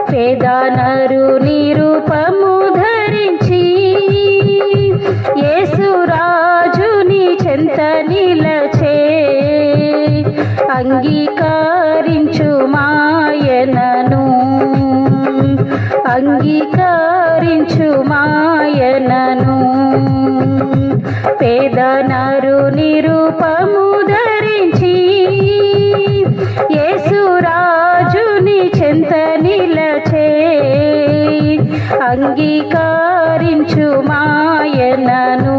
పేదనరు నిరూపము ధరించి యేసురాజుని చెంత నిలచే అంగీకరించు మాయనను అంగీకరించు మాయనను పేదనరు నిరూపము ధరించి యేసురాజుని చెంత నిలచే అంగీకరించు మాయనను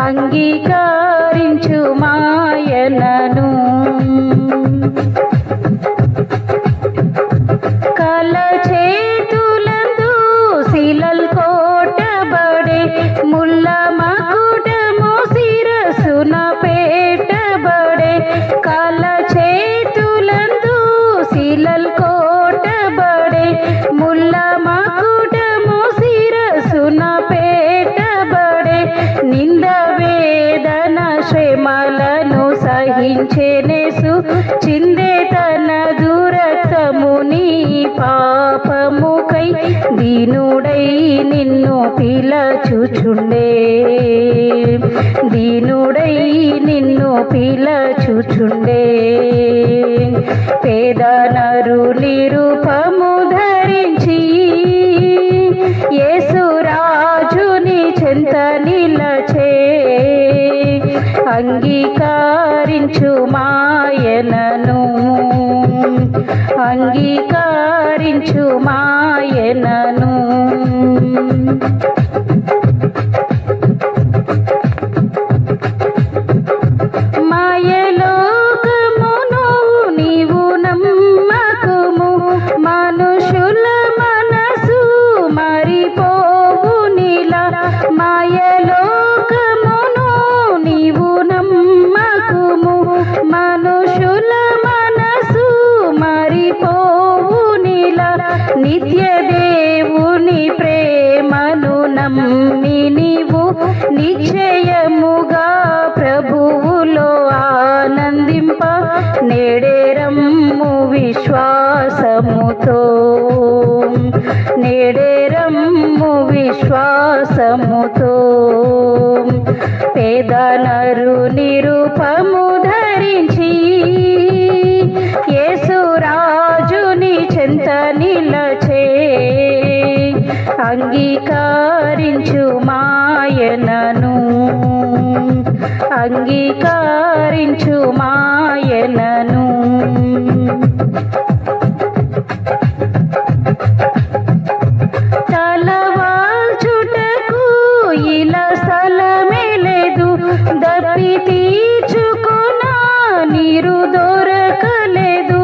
అంగీకరించు మాయనను కల చేతులందు శిలల్ కోటబడే ముల్ల మకుటము శిరసున పెట్టబడే కల చేతులందు శిలల్ కోటబడే ముల్ల మకుటము శిరసున పెట్టబడే నింద వేదన శ్రమలను సహించెనేసు చిందే తన దురక్తముని పాపముకై దీనుడై నిన్ను పిలచుచుండే దీనుడై నిన్ను పిలచుచుండే పేదనరు నిరూపము ధరించి యేసురాజుని చెంత నిలచే అంగీకరించు మాయనను అంగీకరించు మాయనను మాయలోకమును నీవు నమ్మకుము మనుషుల మనసు మరిపోవు నీలా మాయలోకమును నీవు నమ్మకుము మనుషుల మనసు మరిపోవు నీలా నిత్య దేవుని ప్రేమను నమ్మి నీవు నిశ్చయముగా ప్రభువులో ఆనందింప నేడేరమ్ము విశ్వాసముతో నేడేరమ్ము విశ్వాసముతో పేదనరు నిరూపము ధరించి యేసురాజుని చెంత నిలచే అంగీకరించు మాయనను అంగీకరించు మాయనను తలవాల్చుటకు ఇలా స్థలమే లేదు దప్పి తీర్చుకున్నా నీరు దొరకలేదు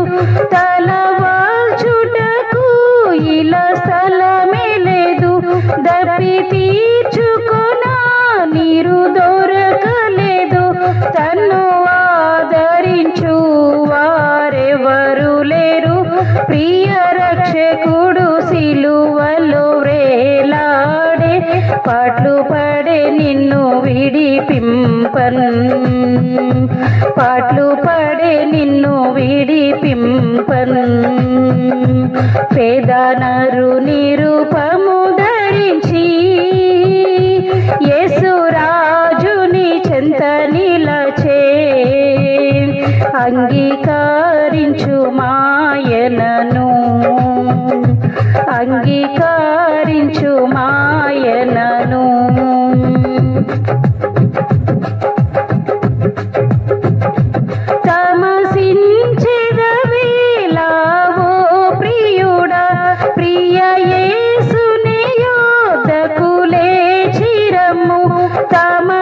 తలవాల్చుటకు ఇలా స్థలమే లేదు దప్పి తీర్చుకున్నా నీరు దొరకలేదు తన్ను ఆదరించు వారెవరు లేరు ప్రియ రక్షకుడు సిలువలో వేలాడే పాట్లు పడే నిన్ను విడిపింపన్ పాట్లు పడే నిన్ను విడిపింపన్ పేదనరు నిరూపము ధరించి యేసురాజుని చెంత నిలచే అంగీకరించు మాయనను అంగీకరించు మాయనను తమసించెదవేలావో ప్రియుడా ప్రియ యేసుని యోధకు లేచిరమ్ము తమసించెదవేలావో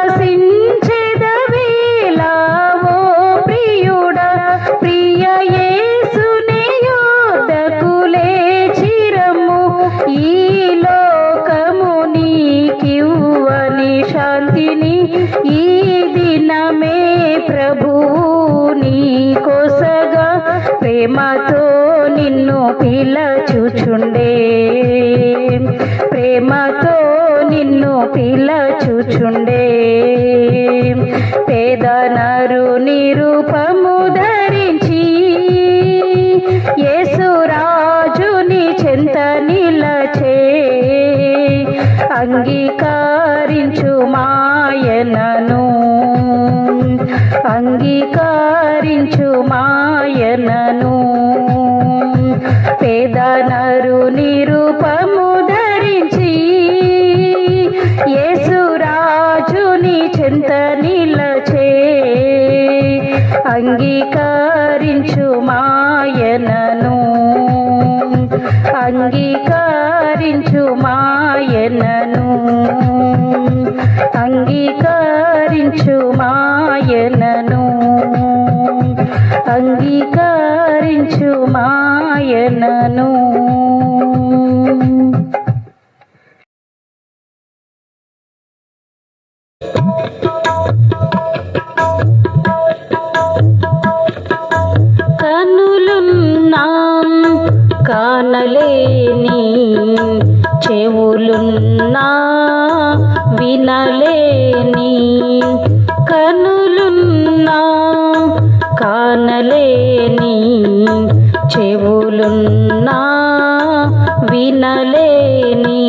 ప్రియుడా ప్రియ యేసుని యోధకు లేచిరమ్ము ఈ లోకము నీకివ్వని శాంతిని ఈ దినమే ప్రభువు నీ కోసగా ప్రేమతో నిన్ను పిలచుచుండే ప్రేమతో నిన్ను పిలచుచుండే పేదనరు నిరూపము ధరించి అంగీకరించు మాయనను, అంగీకరించు మాయనను. పేద నరుని రూపము ధరించి యేసురాజుని చెంత నిలచే, అంగీకరించు మాయనను, అంగీకరించు మాయనను, అంగీకరించు మాయనను, అంగీకరించు మాయనను. కనులున్నా కానలేని, చెవులున్నా వినలేని, కనులున్నా కానలేని, చెవులున్నా వినలేని,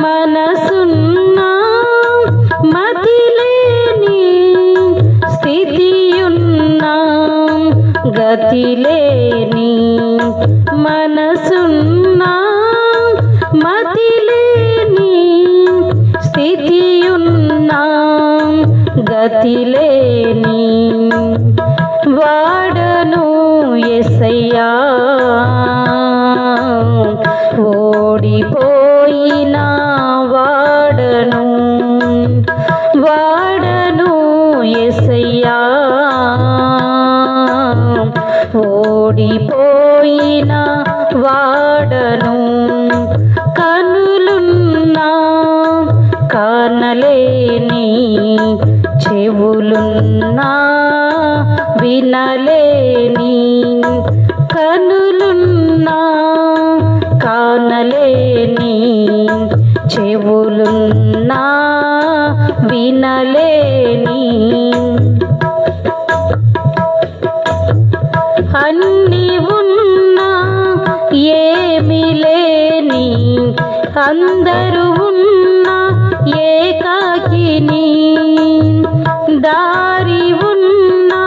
మనసున్నా మతిలేని, స్థితియున్నా గతిలేని, మనసున్నా మతిలేని, స్థితియున్నా గతిలేని, వాడను యేసయ్యా ఓడిపోయిన వాడను, వాడను యేసయ్యా ఓడిపోయిన వాడను. కనులున్నా కానలేని, చెవులున్నా వినలేని, కనులున్నా కానలేని, చెవులున్నా వినలేని, అన్ని ఉన్నా ఏమి లేని, అందరూ ఉన్నా ఏకాకిని, దారి ఉన్నా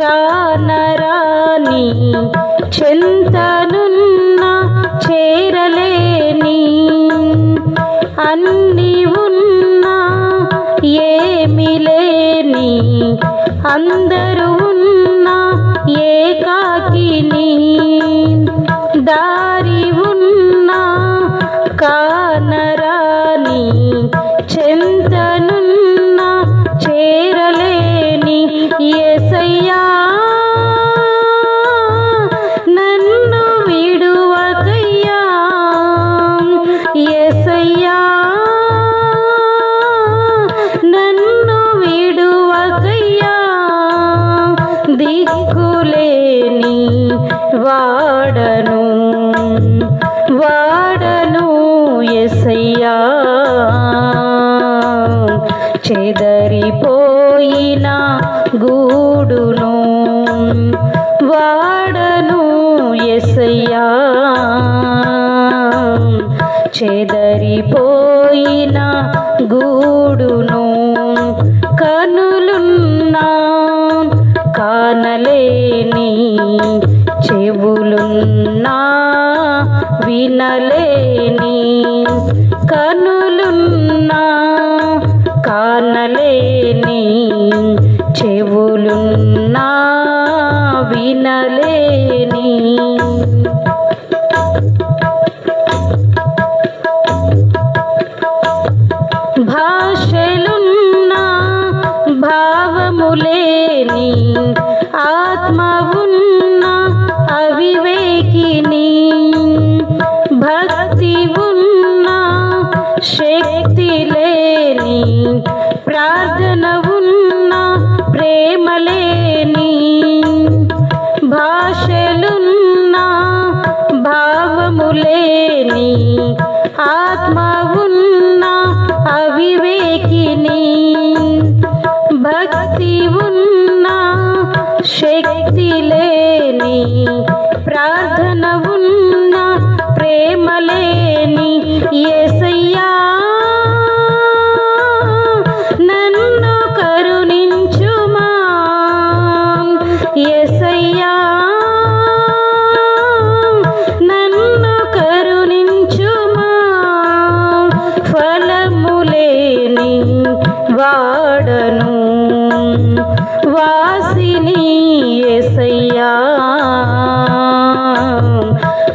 కానరాని, చెంతనున్నా చేరలేని, అన్ని ఉన్నా ఏమి లేని, అందరూ ఉన్నా ఏకాకిని, దారి ఉన్నా కానరాని, చెంతనున్నా చేరలేని, యేసయ్యా నన్ను విడువకయ్యా, యేసయ్యా నన్ను విడువకయ్యా, దిక్కులేని వాడను, వాడను యేసయ్యా చెదరిపోయిన గూడును, వాడను యేసయ్యా చెదరిపోయిన గూడును. కనులున్నా కానలేని, చెవులున్నా వినలేని, కనులున్నా కానలేని, చెవులున్నా వినలేని, భాషలున్నా భావములేని, ఆత్మ ఉన్నా అవివేకిని, భక్తి ఉన్నా శక్తి లేని, ప్రార్థన ఉన్నా ప్రేమ లేని, భాషలున్నా భావములేని, ఆత్మ ఉన్నా అవివేకిని, భక్తి ఉన్నా శక్తి లేని, ప్రార్థన ఉన్నా ప్రేమ లేని, యేసయ్యా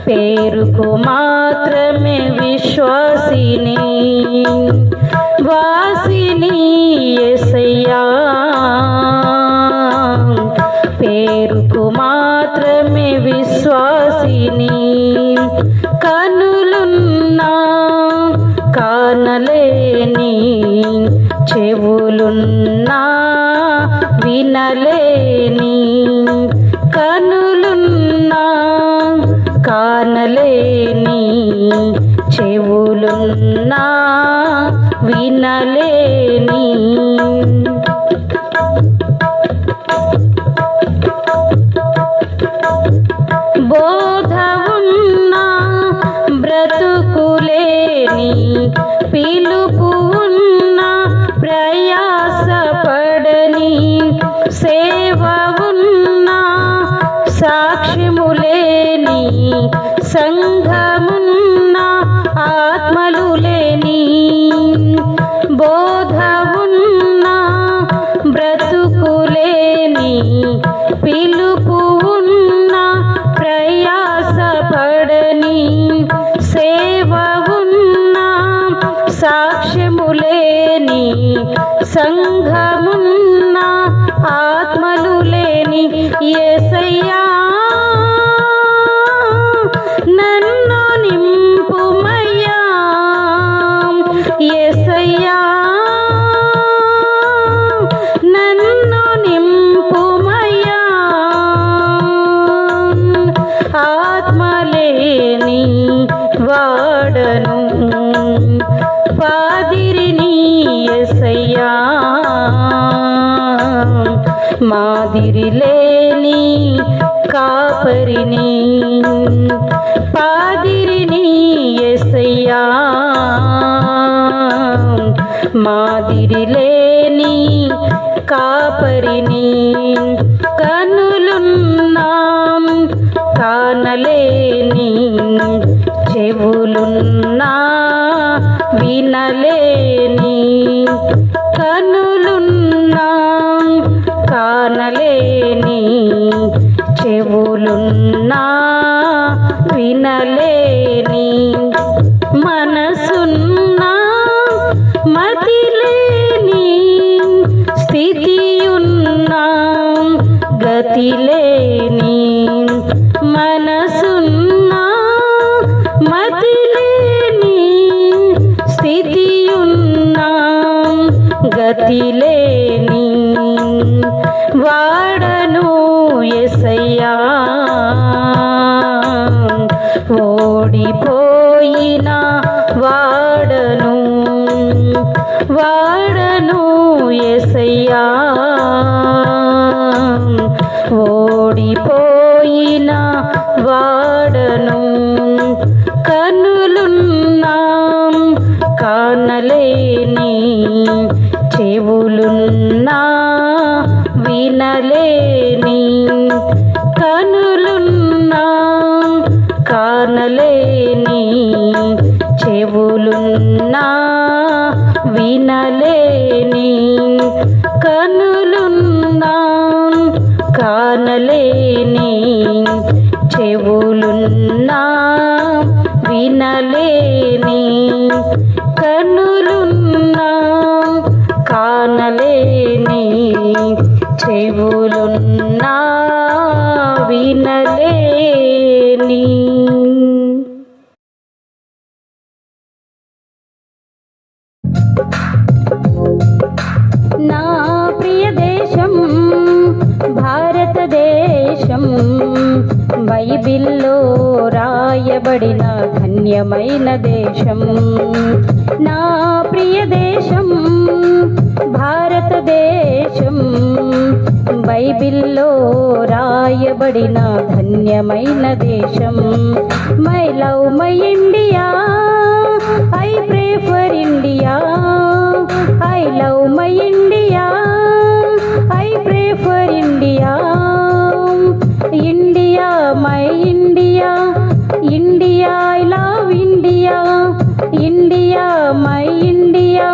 పేరుకు మాత్రమే విశ్వాసిని వాసిని యేసయ్యా పేరుకు మాత్రమే విశ్వాసిని కనులున్నా కానలేని చెవులున్నా వినలేని కనులున్నా కానలేని చెవులున్నా వినలేని బోధ ఉన్నా బ్రతుకులేని పిలుపు ఉన్నా ప్రయాసపడని సేవ ఉన్నా సాక్ష్యములేని సంఘమున్నా ఆత్మలు లేని బోధ ఉన్నా బ్రతుకులేని పిలుపు ఉన్నా ప్రయాసపడని సేవ ఉన్నా సాక్ష్యములేని సంఘమున్నా ఆత్మలు లేని యేసయ్యా నన్ను నింపుమయ్యా యేసయ్యా నన్ను నింపుమయ్యా ఆత్మలేని వాడను పాదిరిని యేసయ్యా మాదిరి లేని కాపరిని పాదిరిని యేసయ్యా మాదిరి లేని కాపరిని కనులున్నా కానలేని చెవులున్నా వినలేని కనులున్నా కానలేని చెవులున్నా వినలేని మనసున్నా మతిలేని స్థితియున్నా గతిలేని మనసున్నా మతిలేని స్థితియున్నా గతిలేని వాడను యేసయ్యా ఓడిపోయిన వాడను వాడను యేసయ్యా ఓడిపోయిన వాడను కనులున్నా కానలేని చెవులున్నా వినలేని కనులున్నా కానలేని చెవులున్నా వినలేని కనులున్నా కానలేని చెవులున్నా వినలేని కనులున్నా కానలేని చెవులున్నా వినలేని నా ప్రియ దేశం భారతదేశం బైబిల్లో రాయబడిన ధన్యమైన దేశం నా ప్రియ దేశం భారతదేశం బైబిల్లో రాయబడిన ధన్యమైన దేశం my love my India I pray for India I love my India I pray for India India my India India I love India India my India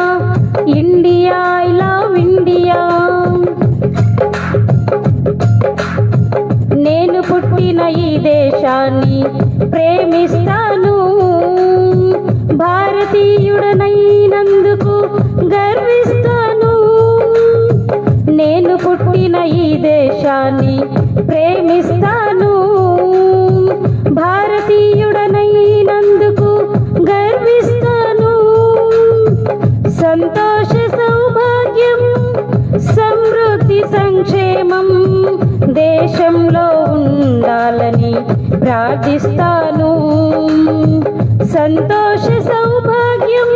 India I love India నేను పుట్టిన పుట్టిన ఈ దేశాన్ని ప్రేమిస్తాను. భారతీయుడనైనందుకు గర్విస్తాను. నేను పుట్టిన ఈ దేశాన్ని ప్రేమిస్తాను. భారతీయుడనైనందుకు గర్విస్తాను. సంతోష సౌభాగ్యం సమృద్ధి సంక్షేమం దేశంలో ఉండాలని ప్రార్థిస్తాను. సంతోష సౌభాగ్యం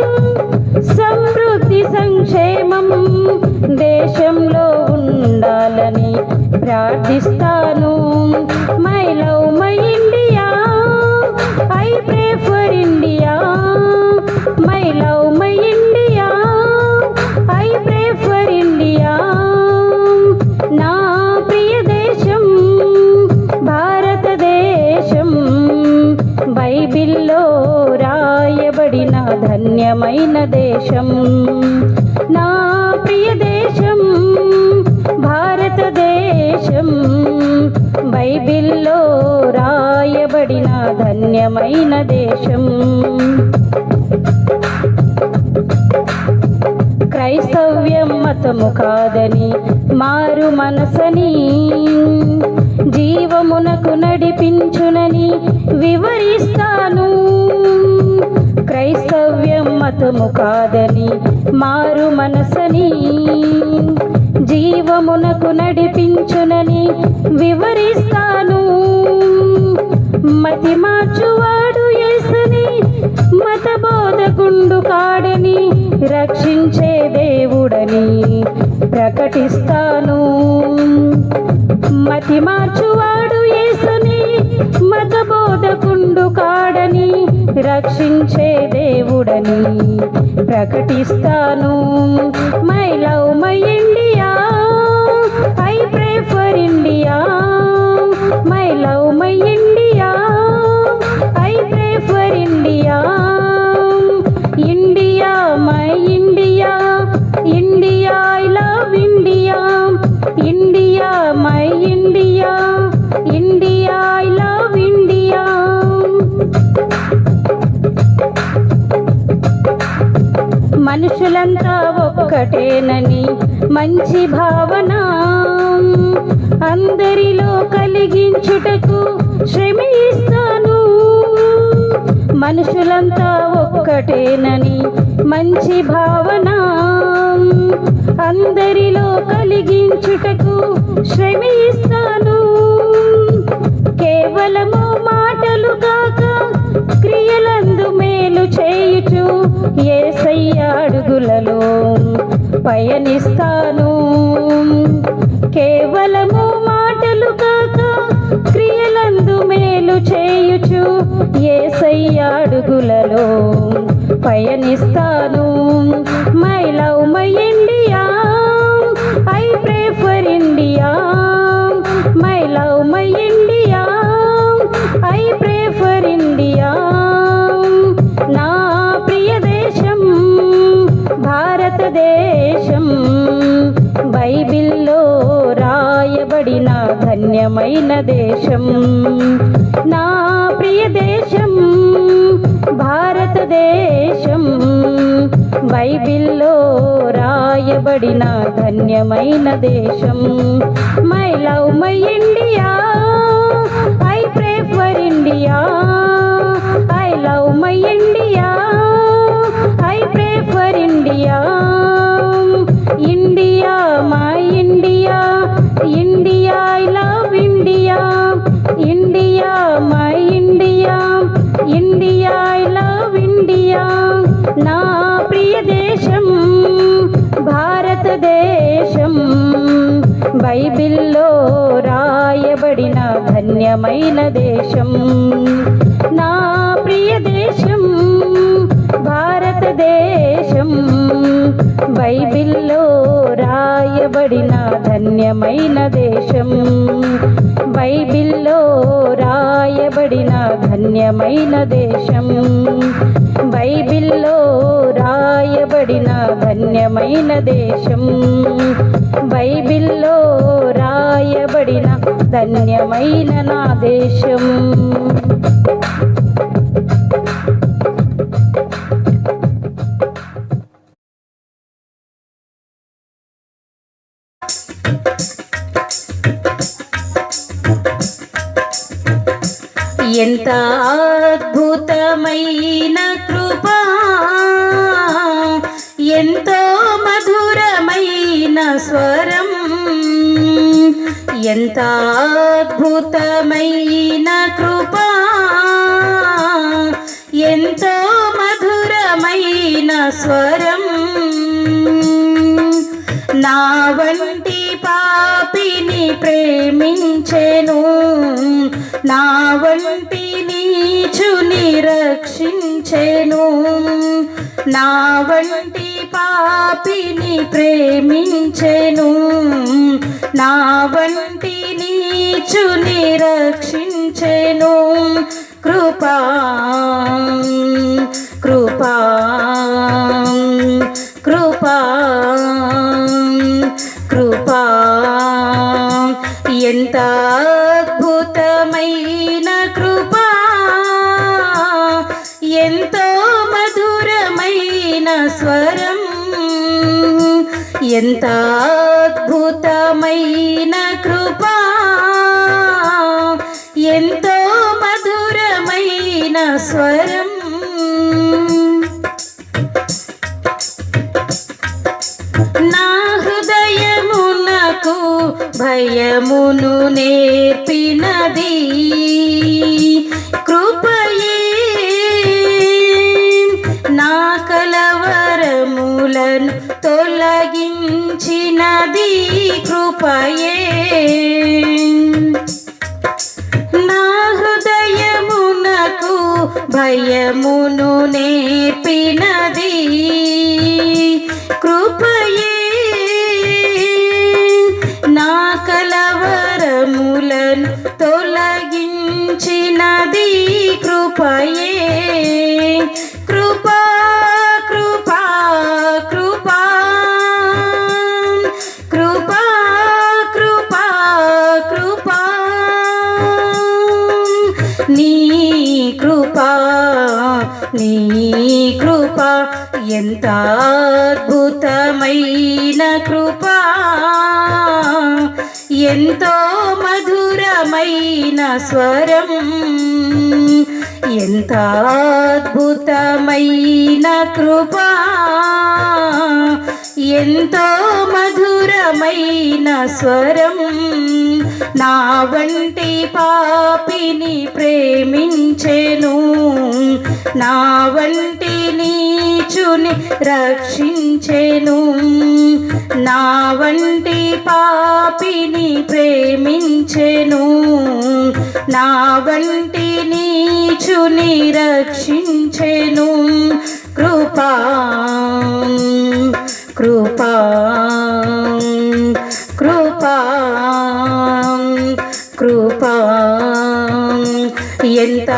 సమృద్ధి సంక్షేమం దేశంలో ఉండాలని ప్రార్థిస్తాను. My love my India, I pray for India. My love my India, I pray for India. నా ప్రియ దేశం భారతదేశం, బైబిల్లో రాయబడిన ధన్యమైన దేశం. నా ప్రియ దేశం భారతదేశం, బైబిల్లో రాయబడిన ధన్యమైన దేశం. క్రైస్తవ్యం మతము కాదని మారు మనసని జీవమునకు నడిపించునని వివరిస్తాను. క్రైస్తవ్యం మతము కాదని మారు మనసని జీవమునకు నడిపించునని వివరిస్తాను. మతి మార్చువాడు యేసుని మత బోధకుండు కాడని రక్షించే దేవుడని ప్రకటిస్తాను. మతి మార్చువాడు యేసుని మత బోధకుండు కాడని రక్షించే దేవుడని ప్రకటిస్తాను. My love my India, I pray for India. My love my India, I pray for India. India my India, India I love India. India my India, India I love India. మనుషులంతా ఒక్కటేనని మంచి భావన అందరిలో కలిగించుటకు శ్రమిస్తాను. మనుషులంతా ఒక్కటేనని మంచి భావన అందరిలో కలిగించుటకు శ్రమిస్తాను. కేవలము మాటలు కాక క్రియలందు మేలు చేయుచు యేసయ్య అడుగులలో పయనిస్తాను. కేవలము మాటలు కాక క్రియలందు మేలు చేయుచు యేసయ్య అడుగులలో పయనిస్తాను. My love my India, I pray for India. My love my India, I pray for India. నా ప్రియ దేశం భారతదేశం, బైబిల్లో రాయబడిన ధన్యమైన దేశం. నా ప్రియ దేశం భారతదేశం, బైబిల్లో రాయబడిన ధన్యమైన దేశం. My love my India, I pray for India. I love my India, I pray for India. India my India, India I love India. India my India, India I love India. నా ప్రియ దేశం భారతదేశం, బైబిల్లో రాయబడిన ధన్యమైన దేశం. నా ప్రియ దేశం భారతదేశం బైబిల్లో రాయబడిన ధన్యమైన దేశం. బైబిల్లో రాయబడిన ధన్యమైన దేశం. బైబిల్లో రాయబడిన ధన్యమైన దేశం. బైబిల్లో రాయబడిన ధన్యమైన నా దేశం. ఎంత అద్భుతమైన కృపా, ఎంతో మధురమైన స్వరం. ఎంత అద్భుతమైన కృపా, ఎంతో మధురమైన స్వరం. నా వంటి పాపిని ప్రేమించెను, నా వంటి నీచుని రక్షించెను. నా వంటి పాపిని ప్రేమించెను, నా వంటి నీచుని రక్షించెను. కృపా కృపా కృపా కృపా, ఎంత అద్భుతమైన కృపా, ఎంతో మధురమైన స్వరం. ఎంత అద్భుతమైన కృపా, ఎంతో మధురమైన స్వరం. నా హృదయమునకు భయమును నేర్పినది కృపయే, నా కలవరములను తొలగించినది కృపయే. నా హృదయమునకు భయమును నేర్పినది కృపయే, నా కలవరములను తొలగించినది కృపయే. కృపా కృపా కృపా కృపా కృపా కృపా, నీ కృపా నీ కృపా, ఎంత అద్భుతమైన కృపా, ఎంతో మధురమైన స్వరం. ఎంత అద్భుతమైన కృపా, ఎంతో మధురమైన స్వరం. నా వంటి పాపిని ప్రేమించెను, నా వంటి నీచుని రక్షించెను. నా వంటి పాపిని ప్రేమించెను, నా వంటి నీచుని రక్షించెను. కృపా కృపా కృపా కృపా, ఎంత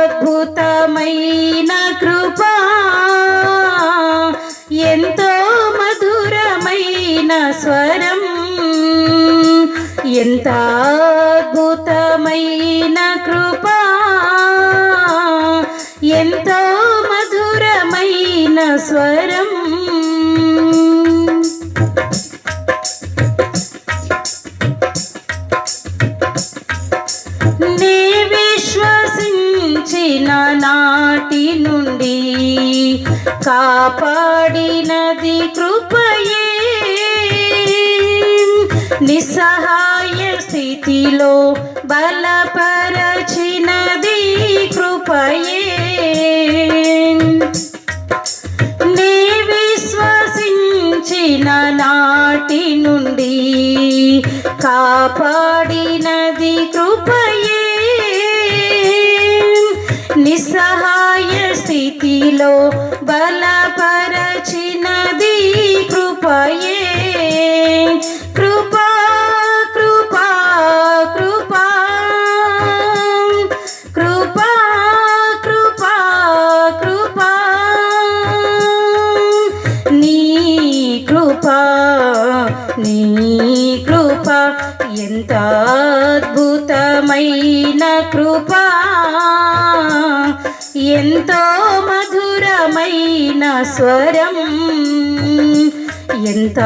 అద్భుతమైన కృపా, ఎంతో మధురమైన స్వరం. ఎంత అద్భుతమైన కృపా, ఎంతో మధురమైన స్వరం. నే విశ్వసించిన నాటి నుండి కాపాడినది కృపయే, నిస్సహాయ స్థితిలో బలపరచినది కృపయే. నే విశ్వసించిన నాటి నుండి కాపాడినది కృపయే, నిస్సహాయ స్థితి స్థితిలో బలపరచినది కృపయే. కృపా కృపా కృపా కృపా కృపా కృపా నీ కృపా నీ కృపా ఎంత అద్భుతమైన కృపా, ఎంతో మధురమైన స్వరం, ఎంత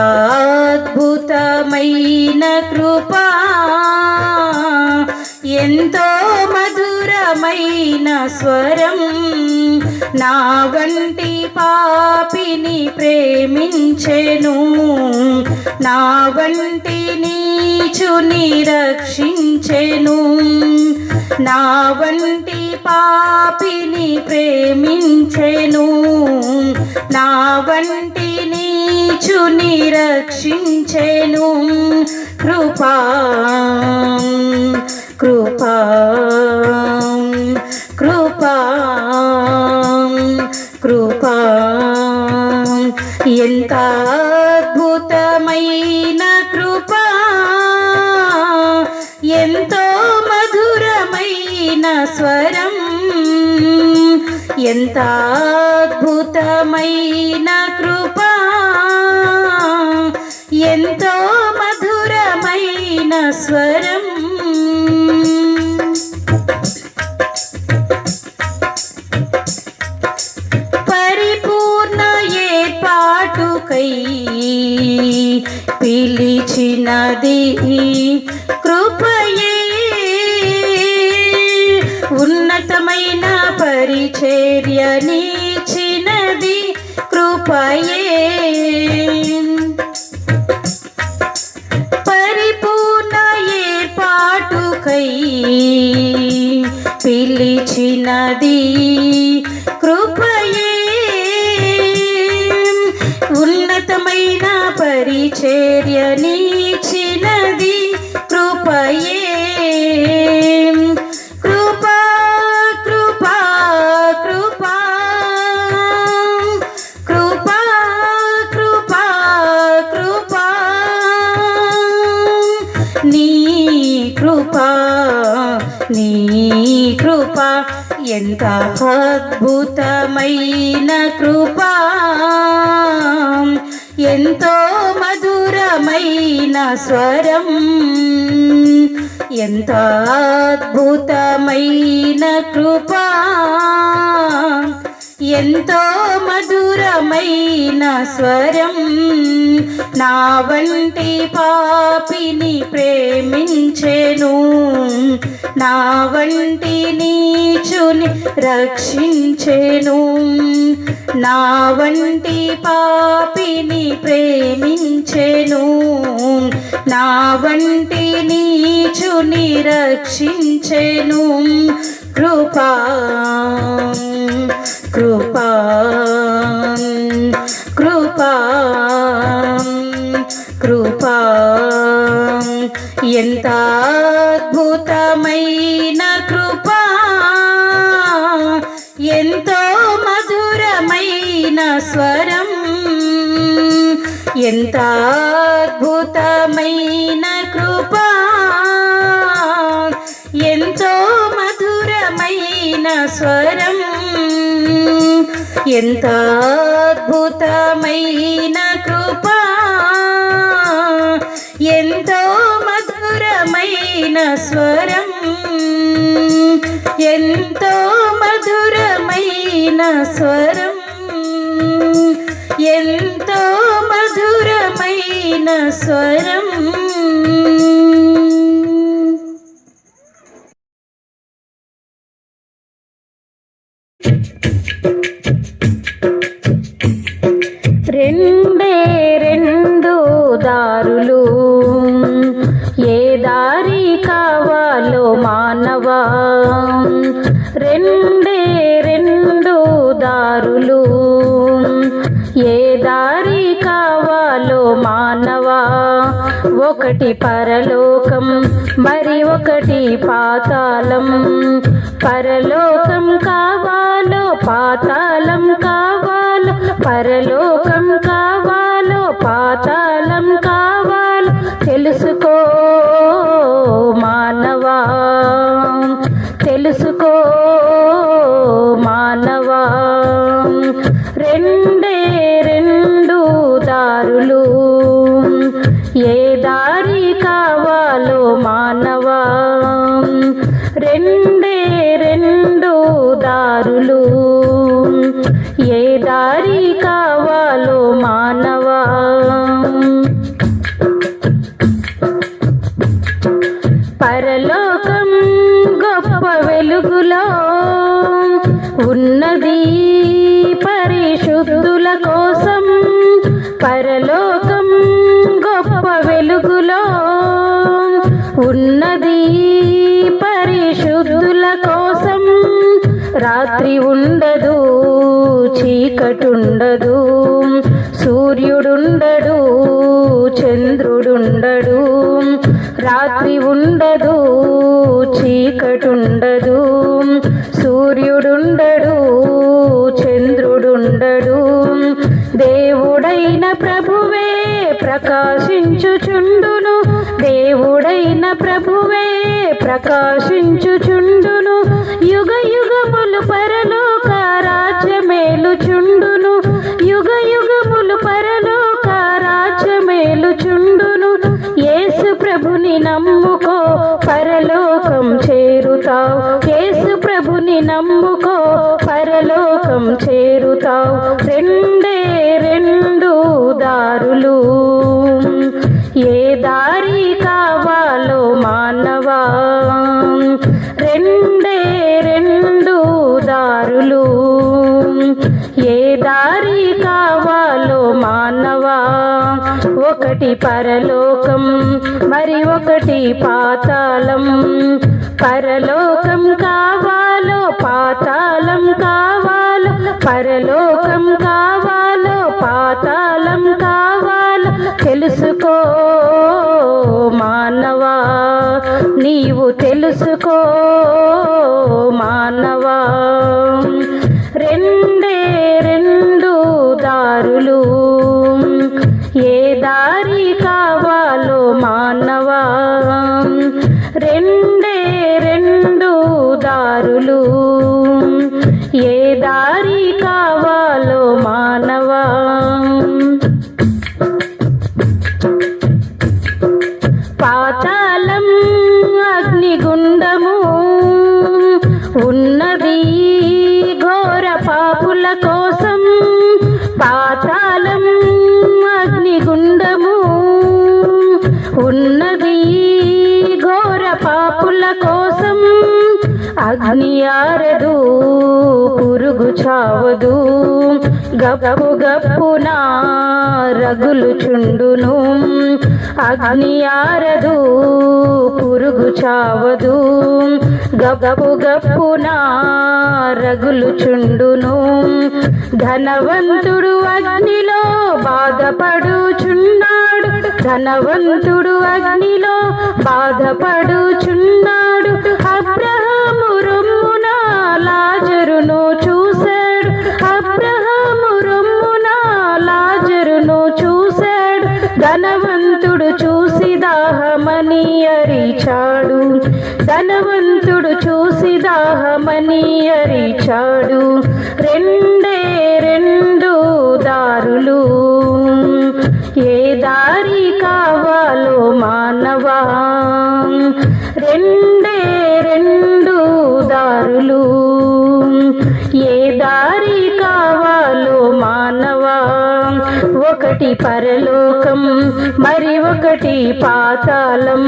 అద్భుతమైన కృపా, ఎంతో మధురమైన స్వరం. నా వంటి పాపిని ప్రేమించెను, నా వంటి నీచుని రక్షించెను, నా వంటి పాపిని ప్రేమించెను, నా వంటి నీచుని రక్షించెను. కృపా కృపా కృపా కృపా ఎంత అద్భుతమైన కృపా, ఎంతో మధురమైన స్వరం, ఎంత అద్భుతమైన కృపా, ఎంతో మధురమైన స్వరం. పరిపూర్ణ ఏర్పాటుకై పిలిచినది కృపయే, ఉన్నతమైన పరిచర్యనిచ్చినది కృపయే. పరిపూర్ణ ఏర్పాటుకై పిలిచినది కృపయే, ఉన్నతమైన పరిచర్యనిచ్చినది కృపయే. కృపా కృపా కృపా కృపా కృపా కృపా నీ కృపా నీ కృపా ఎంత అద్భుతమైన కృపా, ఎంతో మధురమైన స్వరం, ఎంత అద్భుతమైన కృపా, ఎంతో మధురమైన స్వరం. నా వంటి పాపిని ప్రేమించెను, నా వంటి నీచుని రక్షించెను, నా వంటి పాపిని ప్రేమించెను, నా వంటి నీచుని రక్షించెను. కృపా కృపా కృపా కృపా ఎంత అద్భుతమైన కృపా, ఎంతో మధురమైన స్వరం, ఎంత అద్భుతమైన కృపా, ఎంతో మధురమైన స్వరం, ఎంత అద్భుతమైన కృపా, ఎంతో మధురమైన స్వరం, ఎంతో మధురమైన స్వరం, ఎంతో మధురమైన స్వరం. రెండే రెండు దారులు, ఏ దారి కావాలో మానవా, రెండే రెండు దారులు, ఏ దారి కావాలో మానవా. ఒకటి పరలోకం, మరి ఒకటి పాతాళం. పరలోకం కావాలో పాతాళం కావాలో, పరలోకం కావాలో పాతాళం కావాలో తెలుసుకో మానవా, తెలుసుకో మానవా. రెండే రెండు దారులు, ఏ దారి కావాలో మానవా. రెండే రెండు దారులు, ఏ దారి కావాలో మానవా. పరలోకం గొప్ప వెలుగులో ఉన్నది పరిశుద్ధుల కోసం, పరలోకం గొప్ప వెలుగులో ఉన్నది పరిశుద్ధుల కోసం. రాత్రి ఉండదు, చీకటుండదు, సూర్యుడుండడు, చంద్రుడుండడు. రాత్రి ఉండదు, చీకటుండదు, సూర్యుడుండడు, చంద్రుడుండడు. దేవుడైన ప్రభువే ప్రకాశించుచుండును, దేవుడైన ప్రభువే ప్రకాశించుచుండును. యుగ యుగములు పరలోక రాజ్యమేలుచుండును, యుగ యుగములు పరలోక రాజ్యమేలుచుండును. యేసు ప్రభుని నమ్ముకో పరలోకం చేరుతావు, యేసు ప్రభుని నమ్ముకో పరలోకం చేరుతావు. రెండే రెండు దారులు, ఏ దారి కావాలో మానవా. రెండే రెండు దారులు, ఏ దారి కావాలో మానవా. ఒకటి పరలోకం, మరి ఒకటి పాతాళం. పరలోకం కావాలో పాతాళం కావాలో, పరలోకం కావాలో పాతాళం కావాలో తెలుసుకో మానవా, నీవు తెలుసుకో మానవా. రెండే రెండు దారులు, ఏ దారి కావాలో మానవా. రెండే రెండు దారులు, ఏ దారి కావాలో మానవా. పాతాళం అగ్నిగుండము ఉన్నది ఘోర పాపుల కోసం, పాతాళం అగ్నిగుండము ఉన్నది ఘోర పాపుల కోసం. అగ్ని ఆరదు, పురుగు చావదు, గప్పు గప్పున రగులు చుండును. అగ్ని ఆరదు, పురుగు చావదు, గప్పు గప్పున రగులు చుండును. ధనవంతుడు అగ్నిలో బాధపడుచున్నాడు, ధనవంతుడు అగ్నిలో బాధపడుచున్నాడు. అబ్రహాము రొమ్మున లాజరును చూశాడు, అబ్రహాము రొమ్మున లాజరును చూశాడు. ధనవంతుడు చూసి దాహమని అరిచాడు, ధనవంతుడు చూసి దాహమని అరిచాడు. రెండే రెండు దారులు, ఏ దారి కావాలో మానవా. రెండే రెండు దారులు, ఏ దారి కావాలో మానవా. ఒకటి పరలోకం, మరి ఒకటి పాతాళం.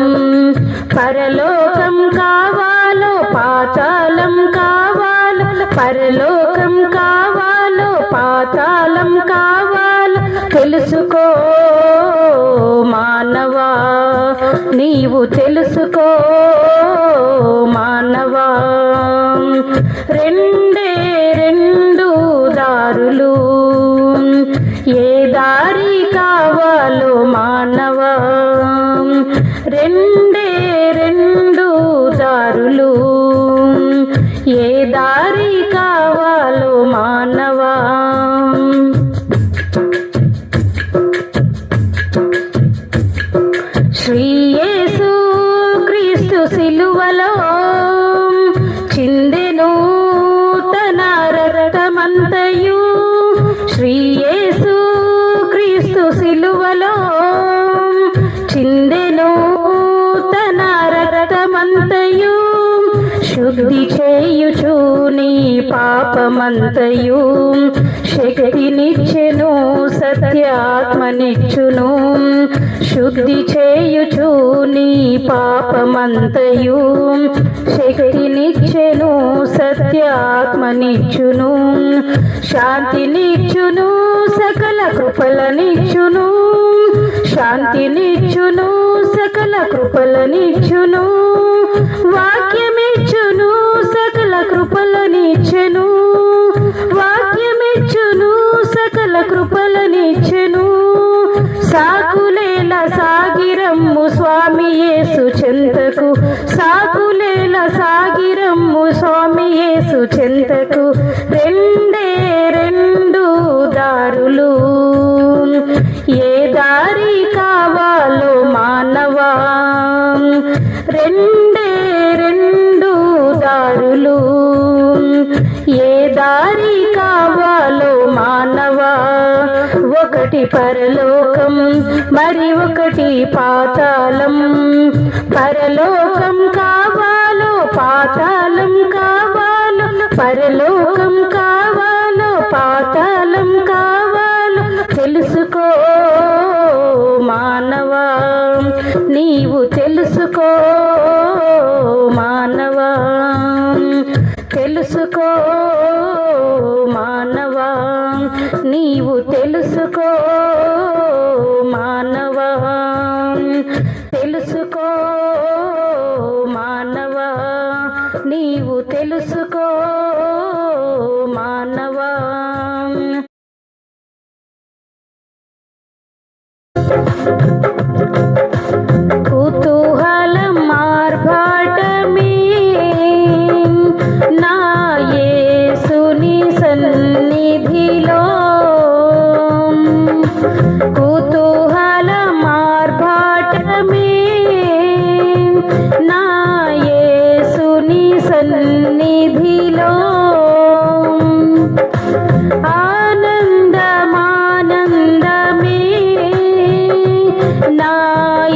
పరలోకం కావాలో పాతాళం కావాలో, పరలోకం కావాలో పాతాళం కావాలో తెలుసుకో మానవా, నీవు తెలుసుకో మానవా. రెండే రెండు దారులు, ఏ దారి కావాలో మానవా. రెండే రెండు దారులు, ఏ దారి కావాలో శుద్ధి చేయుచు నీ పాపమంతయు శక్తినిచ్చెను సత్యాత్మనిచ్చును శుద్ధి చేయుచు నీ పాపమంతయు శక్తినిచ్చెను సత్యాత్మనిచ్చును శాంతినిచ్చును సకల కృపలనిచ్చును శాంతినిచ్చును సకల కృపలనిచ్చును వాక్యమిచ్చును సకల కృపలనిచ్చెను వాక్యమిచ్చును సకల కృపలనిచ్చెను సాకులేల సాగిరమ్ము స్వామి యేసు చెంతకు సాకులేల సాగిరమ్ము స్వామి యేసు చెంతకు రెండే రెండు దారులు ఏ దారి కావాలో మానవా రెండే రెండు దారులు ఏ దారి కావాలో మానవా ఒకటి పరలోకం మరి ఒకటి పాతాళం పరలోకం కావాలో పాతాళం కావాలో పరలోకం కావాలో పాతాళం కావాలో తెలుసుకో మానవా నీవు తెలుసుకో మానవా తెలుసుకో మానవా నీవు తెలుసుకో మానవా తెలుసుకో మానవా నీవు తెలుసుకో మానవా కుతూహలం ఆర్భాటమే నా యేసుని సన్నిధిలో కుతూహలం ఆర్భాటమే నా యేసుని సన్నిధిలో ఆనందమానందమే నా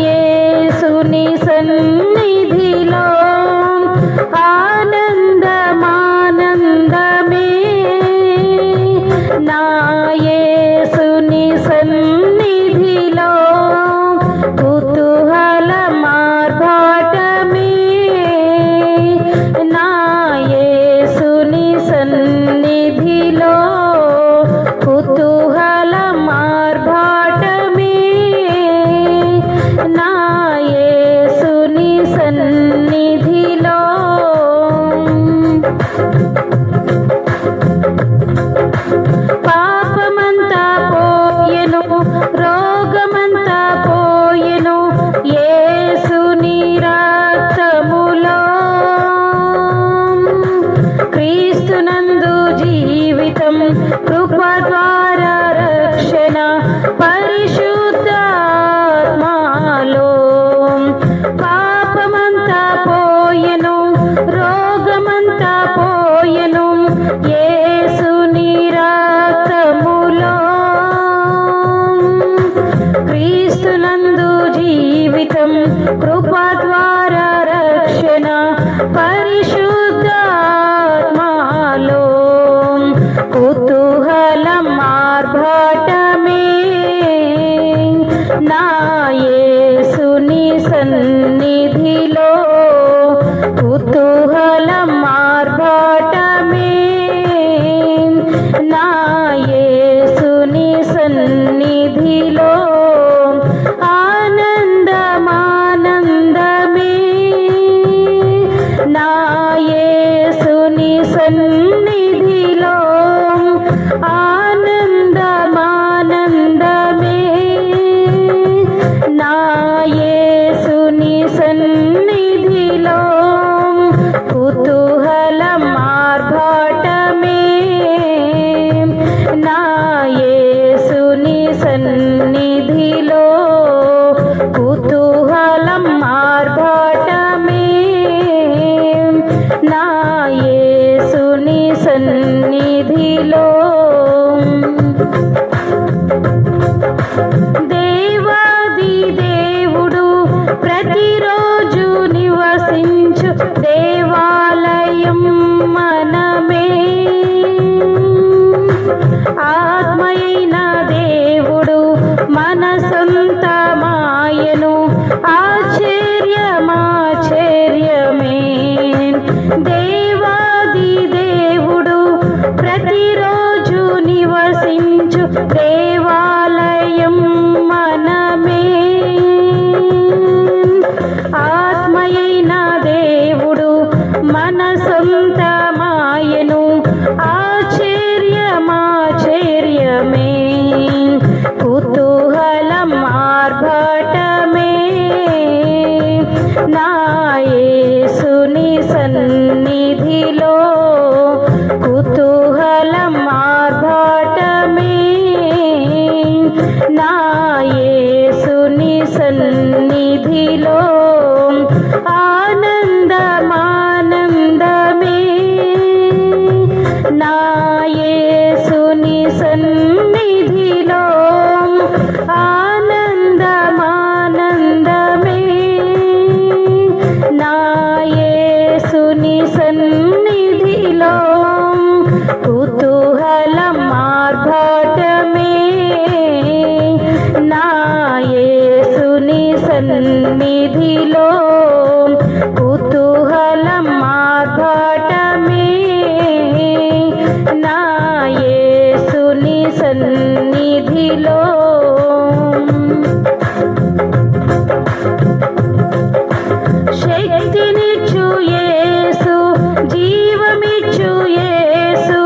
యేసుని సన్నిధిలో ఆనందమానందమే నా యేసుని సన్నిధిలో కుతూహలమార్భాటమే నా యేసుని సన్నిధిలో కుతూహలమార్భాటమే నా యేసుని సన్నిధిలో పాపమంతా పోయెను రోగమంతా పోయెను యేసుని రక్తములో క్రీస్తునందు జీవితం కృప ద్వారా రక్షణ పరిశుద్ధాత్మలో పాపమంతా పోయెను రోగమంతా పోయెను యేసుని రక్తములో క్రీస్తునందు జీవితం కృప ద్వారా రక్షణ పరిశుద్ధాత్మలో కుతూహలం ఆర్భాటమే నా యేసుని సన్నిధిలో కుతూహలం ఆర్భాటమే నా యేసుని సన్నిధిలో ఆనందమానందమే నా యేసుని సన్నిధిలో ఆనందమానందమే నా యేసుని సన్నిధిలో కుతూహలం ఆర్భాటమే నా యేసుని సన్నిధిలో కుతూహలం ఆర్భాటమే నా యేసుని సన్నిధిలో దేవాది దేవుడు ప్రతిరోజు నివసించు దేవాలయ మనమే. ఆత్మయైన దేవుడు మన సొంతమాయను, ఆశ్చర్యమాశ్చర్యమే. దేవాది దేవుడు ప్రతిరోజు నివసించు దేవాలయం మనమే. ఆత్మయైన దేవుడు మన సొంతమాయను, ఆశ్చర్యమాశ్చర్యమే. కుతూహలం ఆర్భటమే నా యేసుని సన్నిధిలో. కుతూహలం ఆర్భటమే నా యేసుని సన్నిధిలో. ఆనందమానందమే నా యేసుని సన్నిధిలో. ఆనందమానందమే నా యేసుని సన్నిధిలో. కుతూహలం ఆర్భటమే నా యేసుని సన్నిధిలో. కుతూహలం ఆర్భటమే నా యేసుని సన్నిధిలో. శక్తినిచ్చు యేసు, జీవమిచ్చు యేసు,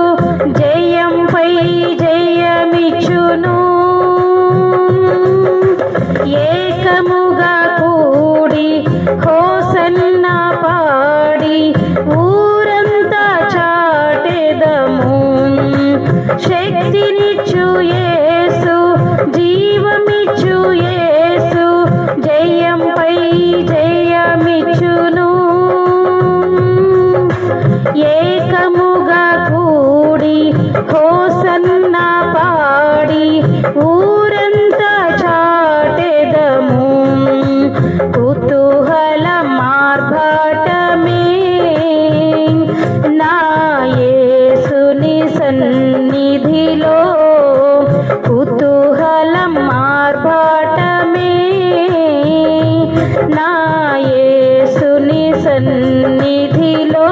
జయంపై జయమిచ్చును. ఏకముగా కూడి హోసన్న పాడి ఊరంతా చాటెదము. శక్తినిచ్చు యేసు, జీవమిచ్చు యేసు, జయంపై జయమిచ్చును. ఏకముగా కూడి హోసన్న పాడి ఊరంతా చాటెదము. కుతూహలం ఆర్భటమే నా యేసుని సన్నిధిలో. కుతూహలం ఆర్భటమే నా యేసుని సన్నిధిలో.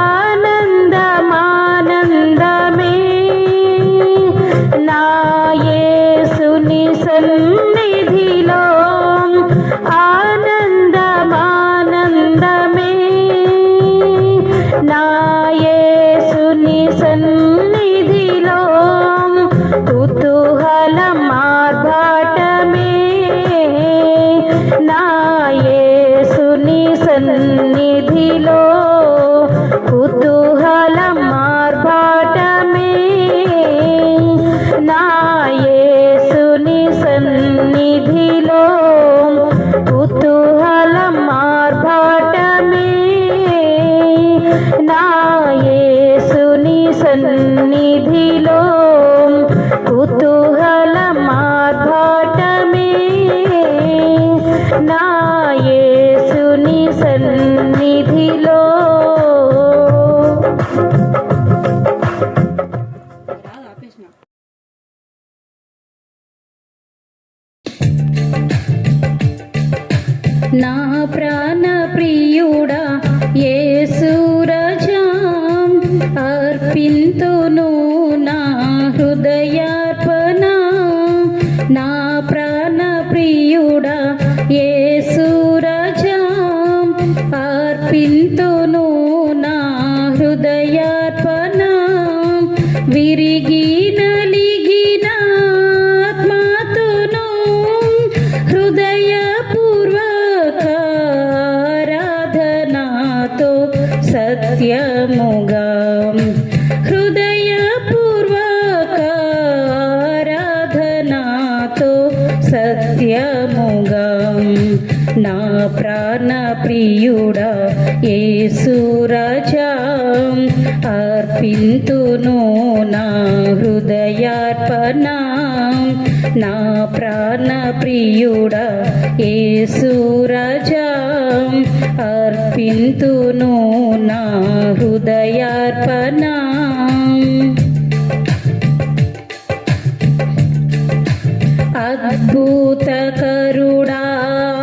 ఆనందమానందమే నా యేసుని సన్నిధిలో. ఆనందమానందమే నా యేసుని సన్నిధిలో. కుతూహలం ఆర్భటమే నా యేసుని సన్నిధిలో. కుతూహలం ఆర్భటమే నా యేసుని సన్నిధిలో. కుతూహలం ఆర్భటమే నా యేసుని సన్నిధిలో. కుతూహలం ఆర్భటమే నా యేసుని సన్నిధిలో. నా ప్రాణ ప్రియుడా యేసు రాజా, అర్పింతును నా హృదయార్పణ. నా ప్రాణ ప్రియుడా యేసు రాజా, అర్పింతును నా హృదయార్పణ. విరిగి నలిగిన ఆత్మతోను హృదయపూర్వకారాధనాతో సత్యముగా. హృదయపూర్వకారాధనాతో సత్యముగా. నా ప్రాణ ప్రియుడా యేసు రాజా, అర్పింతును నా హృదయార్పణ. నా ప్రాణ ప్రియుడా యేసు రాజా అర్పింతును నా హృదయార్పణ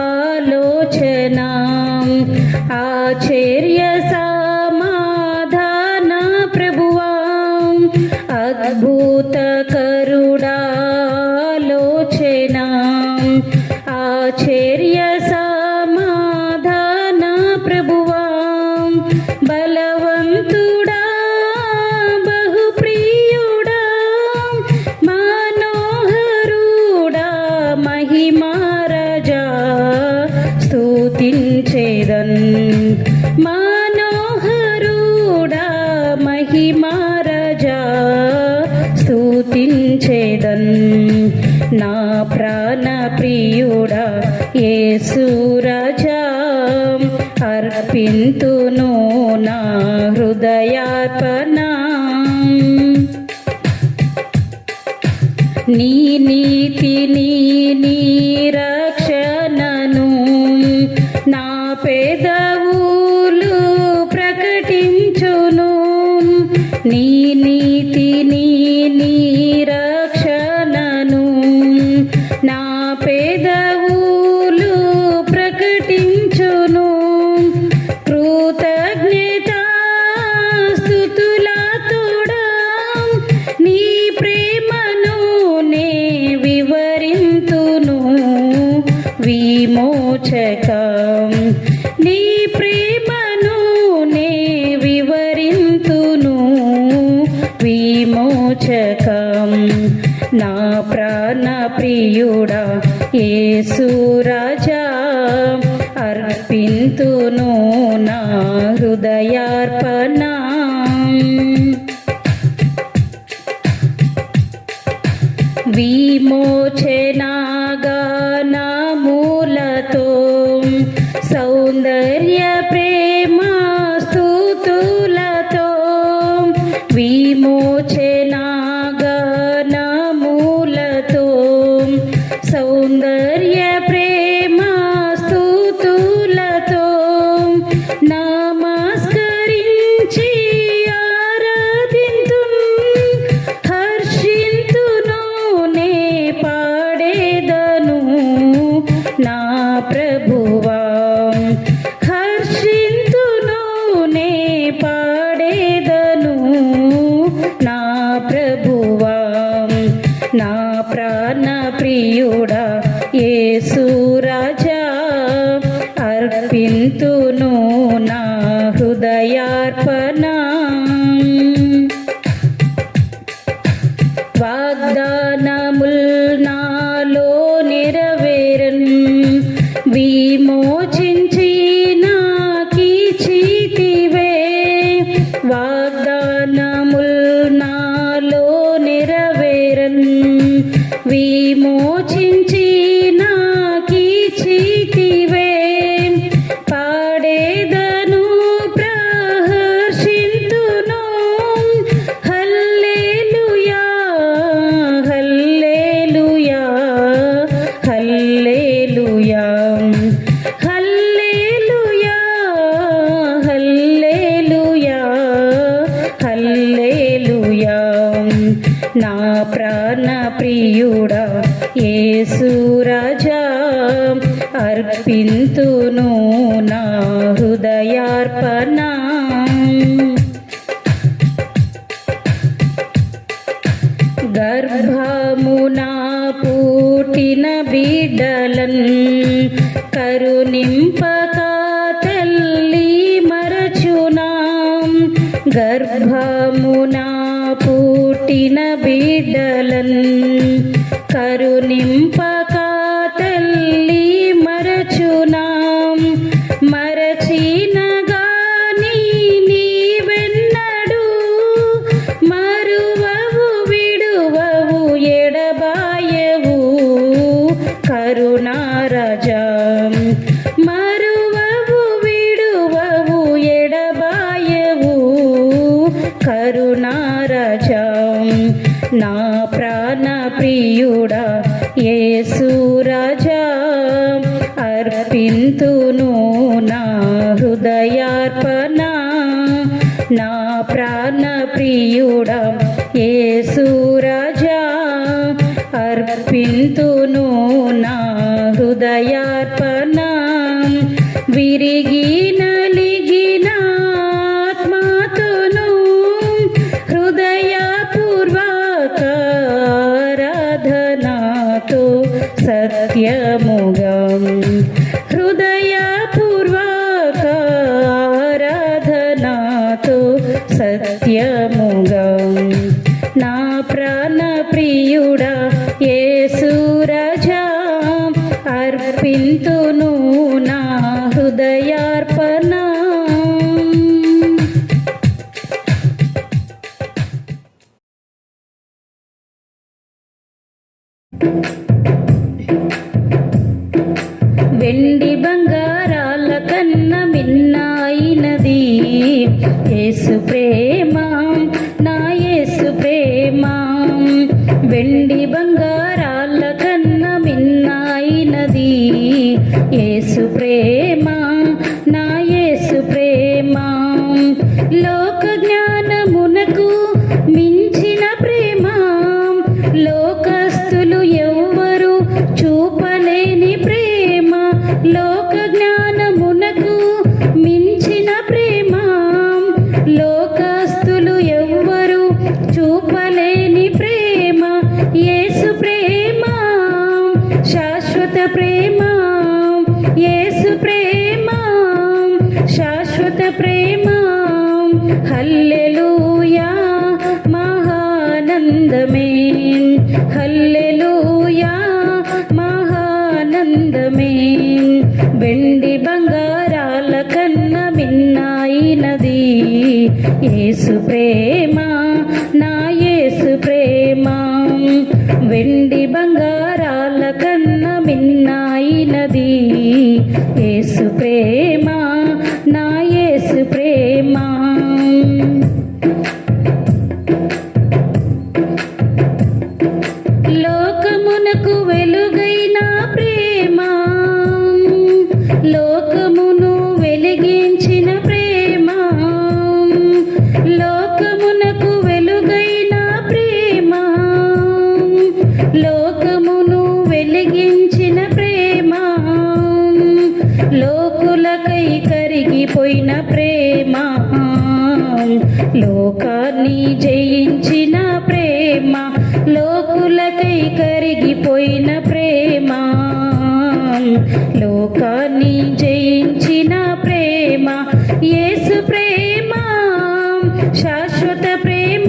అద్భుతకరుడాలోచన ఆశ్చర్య సమాధాన ప్రభువా అద్భుతకరుడాలోచన ఆశ్చర్య సమాధాన ప్రభువా బలవంతుడా బహుప్రియుడా మనోహరుడా మహిమారాజా స్తుతించేదన్ మనోహరుడా మహిమారాజా స్తుతించేదన్ నా ప్రాణ ప్రియుడా యేసు రాజా అర్పింతును నా హృదయార్పణ నీ నీతిని నీ రక్షణను నా పెదవులు ప్రకటించును నీ నీతిని నీ రక్షణను నా పెదవులు ప్రకటించును కృతజ్ఞతా స్తుతులతోడా నీ ప్రేమను నే వివరింతును విమోచకం నీ ప్రేమను నే వివరింతును విమోచకం నా ప్రాణ ప్రియుడా యేసు రాజా అర్పింతును నా హృదయార్పణ విమోచనాగానములతో సౌందర్య ప్రేమ స్తుతులతో విమోచనాగానములతో సౌందర్య ప్రేమ స్తుతులతో నమస్కరించి ఆరాధింతును హర్షింతును నే పాడేదను నా ప్రభువా హర్షింతును నే పాడేదను నా ప్రభువా నా ప్రాణ ప్రియుడా యేసు రాజా అర్పింతును నా హృదయార్పణ వాగ్దానముల్ నాలో నెరవేరన్ విమోచించి నాకిచ్చితివే వాగ్దానముల్ నాలో నెరవేరన్ విమోచించి నాకిచ్చితివే పాడేదను ప్రహర్షింతును హల్లెలూయా హల్లెలూయా హల్లెలూయా హల్లెలూయా హల్లెలూయా హల్లెలూయా నా ప్రాణ ప్రియుడా యేసు రాజా అర్పింతును నా హృదయార్పణ గర్భమునా పుట్టిన బిడ్డలన్ కరుణింపక తల్లి మరచునా గర్భమునా పుట్టిన బిడ్డలన్ కరుణింపక తల్లి మరచునా మరచిన గాని నీవెన్నడు మరువవు విడువవు ఎడబాయవు కరుణారాజా మరువవు విడువవు ఎడబాయవు కరుణారాజా నా ప్రాణ ప్రియుడా యేసు రాజా అర్పింతును నా హృదయార్పణ నా ప్రాణ ప్రియుడా యేసు రాజా అర్పింతును నా హృదయార్పణ విరిగి నలిగిన ఆత్మతోను హృదయపూర్వక ఆరాధనతో సత్యముగా హృదయపూర్వక ఆరాధనతో సత్యముగా నా ప్రాణ ప్రియుడా యేసు రాజా అర్పింతును నా హృదయార్పణ. వెండి బంగారాల కన్న మిన్నైనది యేసు ప్రేమ నా యేసు ప్రేమ వెండి బంగారాల కన్న మిన్నైనది యేసు ప్రేమ నా యేసు ప్రేమ లోక జ్ఞానమునకు మించిన ప్రేమ లోకస్తులు ఎవ్వరు చూపలేని ప్రేమ లోక జ్ఞానమునకు మించిన ప్రేమ లోకస్తులు ఎవ్వరు చూపలేని ప్రేమ యేసు ప్రేమ శాశ్వత ప్రేమ యేసు ప్రేమ శాశ్వత ప్రేమ హల్లెలూయా మహానందమే హల్లెలూయా మహానందమే వెండి బంగారాల కన్న మిన్నైనది యేసు ప్రేమ నా యేసు ప్రేమ వెండి బంగారాల కన్న మిన్నైనది యేసు ప్రేమ నా యేసు ప్రేమ లోకమునకు వెలుగైన ప్రేమ లోకమును వెలిగించిన ప్రేమ లోకమునకు వెలుగైన ప్రేమ లోకమును వెలిగించిన ప్రేమ లోకులకై కరిగిపోయిన ప్రేమ లోకాన్ని జయించిన ప్రేమ లోకులకై కరిగిపోయిన ప్రేమ లోకాన్ని జయించిన ప్రేమ యేసు ప్రేమ శాశ్వత ప్రేమ